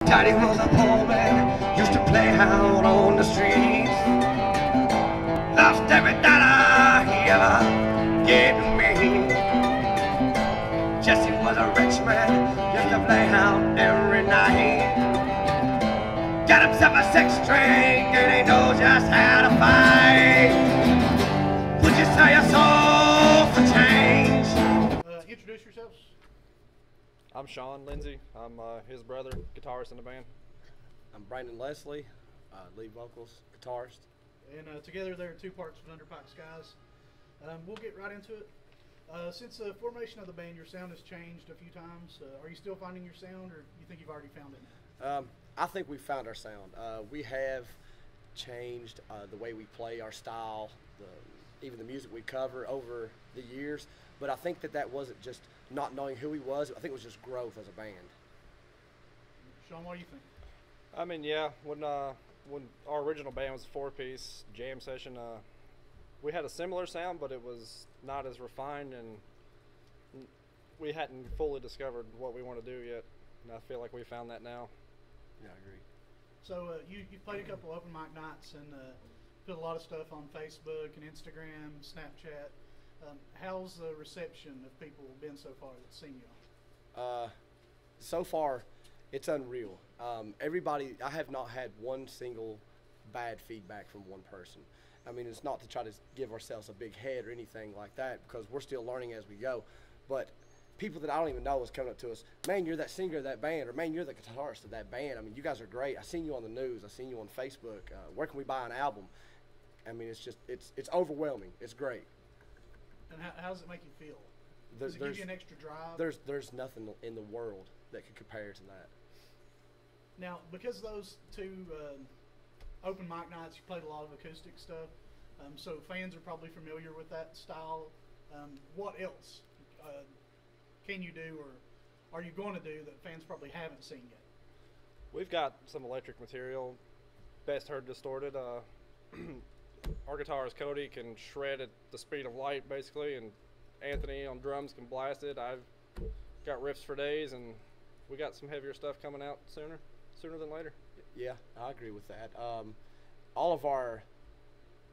Daddy was a poor man, used to play out on the streets. Lost every dollar he ever gave to me. Jesse was a rich man, used to play out every night. Got himself a six-string and he knows just how to fight. Would you sell your soul for change? Introduce yourselves. I'm Sean Lindsay. I'm his brother, guitarist in the band. I'm Brandon Leslie, lead vocals, guitarist. And together they're two parts of Under Pike Skies. We'll get right into it. Since the formation of the band, your sound has changed a few times. Are you still finding your sound, or you think you've already found it now? I think we found our sound. We have changed the way we play, our style, even the music we cover over the years. But I think that wasn't just not knowing who he was. I think it was just growth as a band. Sean, what do you think? I mean, yeah, when our original band was a four-piece jam session, we had a similar sound, but it was not as refined, and we hadn't fully discovered what we want to do yet. And I feel like we found that now. Yeah, I agree. So you played a couple open mic nights and put a lot of stuff on Facebook and Instagram, Snapchat. How's the reception of people been so far that's seen you? So far, it's unreal. Everybody, I have not had one single bad feedback from one person. I mean, it's not to try to give ourselves a big head or anything like that, because we're still learning as we go. But people that I don't even know is coming up to us, man, you're that singer of that band, or man, you're the guitarist of that band. I mean, you guys are great. I seen you on the news. I seen you on Facebook. Where can we buy an album? I mean, it's just, it's overwhelming. It's great. And how does it make you feel? Does it give you an extra drive? There's nothing in the world that could compare to that. Now, because those two open mic nights, you played a lot of acoustic stuff, so fans are probably familiar with that style. What else can you do, or are you going to do that fans probably haven't seen yet? We've got some electric material, best heard distorted. Our guitarist Cody can shred at the speed of light, basically, and Anthony on drums can blast it. I've got riffs for days, and we got some heavier stuff coming out sooner than later. Yeah, I agree with that. All of our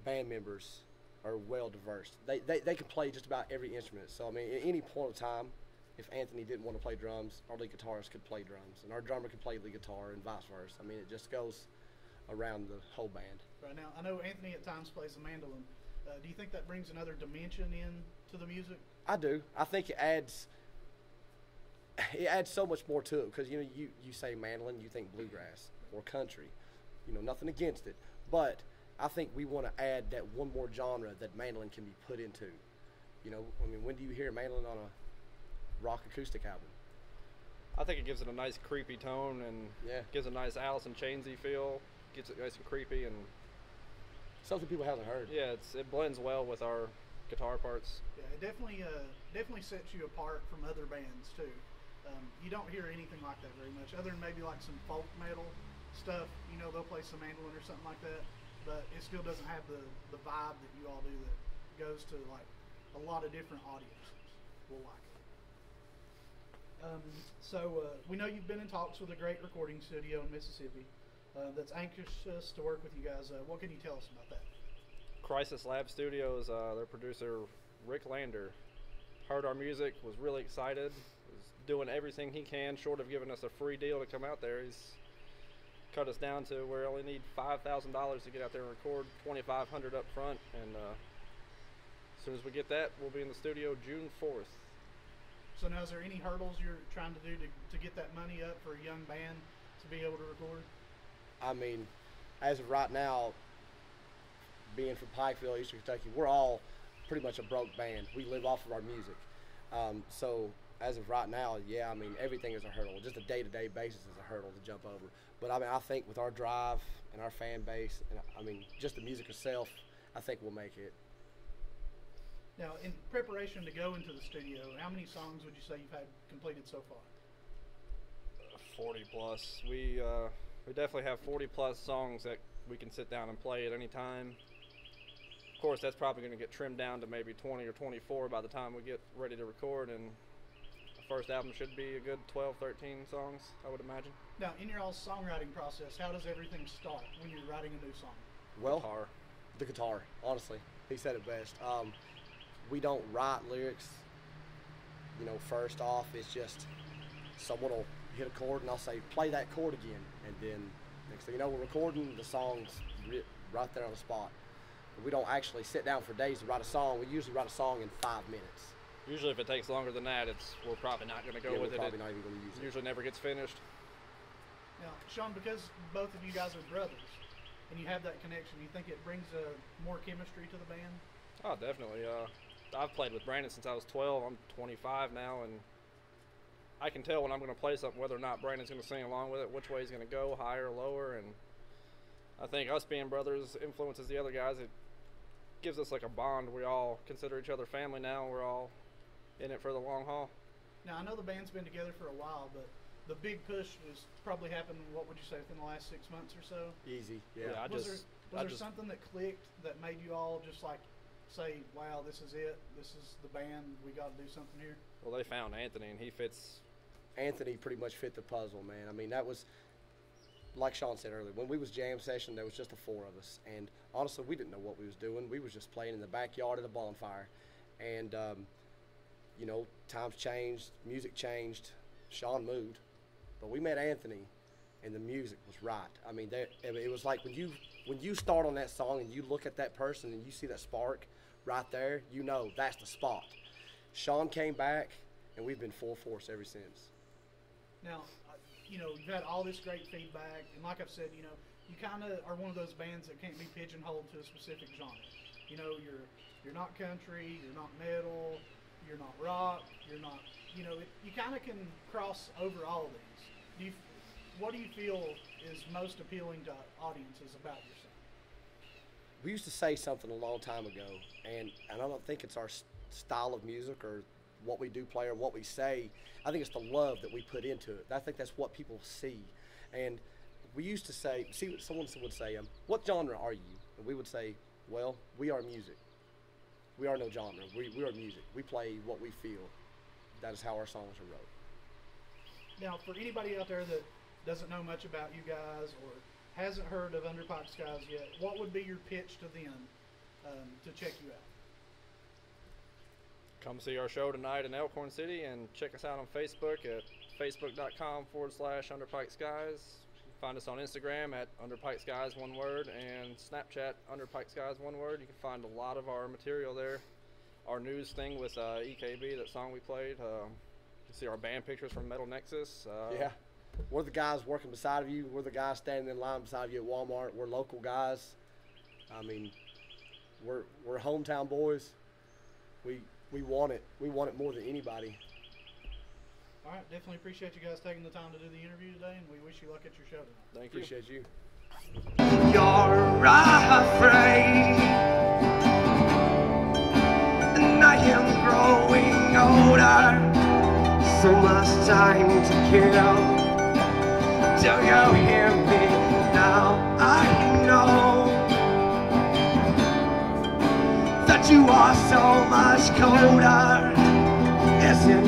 band members are well diverse. They can play just about every instrument. So I mean, at any point of time, if Anthony didn't want to play drums, our lead guitarist could play drums, and our drummer could play lead guitar, and vice versa. I mean, it just goes around the whole band. Right now, I know Anthony at times plays the mandolin. Do you think that brings another dimension in to the music? I do. I think it adds so much more to it, because you know, you say mandolin, you think bluegrass or country. You know, nothing against it, but I think we want to add that one more genre that mandolin can be put into. You know, I mean, when do you hear mandolin on a rock acoustic album? I think it gives it a nice creepy tone, and gives a nice Alice in Chainsy feel. Gets it nice and creepy, and something people haven't heard. Yeah, it blends well with our guitar parts. Yeah, it definitely sets you apart from other bands too. You don't hear anything like that very much, other than maybe like some folk metal stuff. You know, they'll play some mandolin or something like that, but it still doesn't have the vibe that you all do that goes to like a lot of different audiences will like it. So we know you've been in talks with a great recording studio in Mississippi that's anxious to work with you guys. What can you tell us about that? Crisis Lab Studios, their producer Rick Lander heard our music, was really excited, was doing everything he can short of giving us a free deal to come out there. He's cut us down to where we only need $5,000 to get out there and record, $2,500 up front, and as soon as we get that, we'll be in the studio June 4th. So now, is there any hurdles you're trying to do to get that money up for a young band to be able to record? I mean, as of right now, being from Pikeville, Eastern Kentucky, we're all pretty much a broke band. We live off of our music. So as of right now, yeah, I mean, everything is a hurdle. Just a day-to-day basis is a hurdle to jump over. But I mean, I think with our drive and our fan base, and I mean, just the music itself, I think we'll make it. Now, in preparation to go into the studio, how many songs would you say you've had completed so far? 40 plus. We definitely have 40 plus songs that we can sit down and play at any time. Of course, that's probably going to get trimmed down to maybe 20 or 24 by the time we get ready to record, and the first album should be a good 12, 13 songs, I would imagine. Now, in your all songwriting process, how does everything start when you're writing a new song? Well, Guitar. the guitar, honestly. He said it best. We don't write lyrics, you know, first off. It's just someone will hit a chord and I'll say, play that chord again. And then next thing you know, we're recording the songs right there on the spot. But we don't actually sit down for days to write a song. We usually write a song in 5 minutes. Usually if it takes longer than that, we're probably not going to go with we're it. probably not even going to use it. Usually never gets finished. Now, Sean, because both of you guys are brothers and you have that connection, you think it brings more chemistry to the band? Oh, definitely. I've played with Brandon since I was 12. I'm 25 now, and I can tell when I'm going to play something whether or not Brandon's going to sing along with it, which way he's going to go, higher or lower. And I think us being brothers influences the other guys. It gives us like a bond. We all consider each other family now. We're all in it for the long haul. Now, I know the band's been together for a while, but the big push has probably happened, what would you say, within the last 6 months or so? Easy, yeah. Was there something that clicked that made you all just like say, wow, this is it, this is the band, we got to do something here? Well, they found Anthony, and he fits. Anthony pretty much fit the puzzle, man. I mean, that was, like Sean said earlier, when we was jam session, there was just the 4 of us. And honestly, we didn't know what we was doing. We was just playing in the backyard of the bonfire. And, you know, times changed, music changed, Sean moved. But we met Anthony, and the music was right. I mean, it was like when you start on that song and you look at that person and you see that spark right there, you know that's the spot. Sean came back, and we've been full force ever since. Now, you know, you've had all this great feedback, and like I've said, you know, you kind of are one of those bands that can't be pigeonholed to a specific genre. You know, you're not country, you're not metal, you're not rock, you're not, you know, you kind of can cross over all of these. What do you feel is most appealing to audiences about your sound? We used to say something a long time ago, and I don't think it's our style of music or what we do play or what we say. I think it's the love that we put into it. I think that's what people see. And we used to say, someone would say, what genre are you? And we would say, well, we are music. We are no genre. We are music. We play what we feel. That is how our songs are wrote. Now, for anybody out there that doesn't know much about you guys or hasn't heard of Under Pike Skies yet, what would be your pitch to them to check you out? Come see our show tonight in Elkhorn City, and check us out on Facebook at facebook.com/Under Pike Skies. Find us on Instagram at Under Pike Skies, one word, and Snapchat Under Pike Skies, one word. You can find a lot of our material there. Our news thing with EKB, that song we played. You can see our band pictures from Metal Nexus. Yeah. We're the guys working beside of you. We're the guys standing in line beside you at Walmart. We're local guys. I mean, we're hometown boys. We want it. We want it more than anybody. All right, definitely appreciate you guys taking the time to do the interview today, and we wish you luck at your show tonight. Thank you. Appreciate you. You're afraid, and I am growing older. So much time to kill. Do you hear me now? I know that you are so much colder. Is it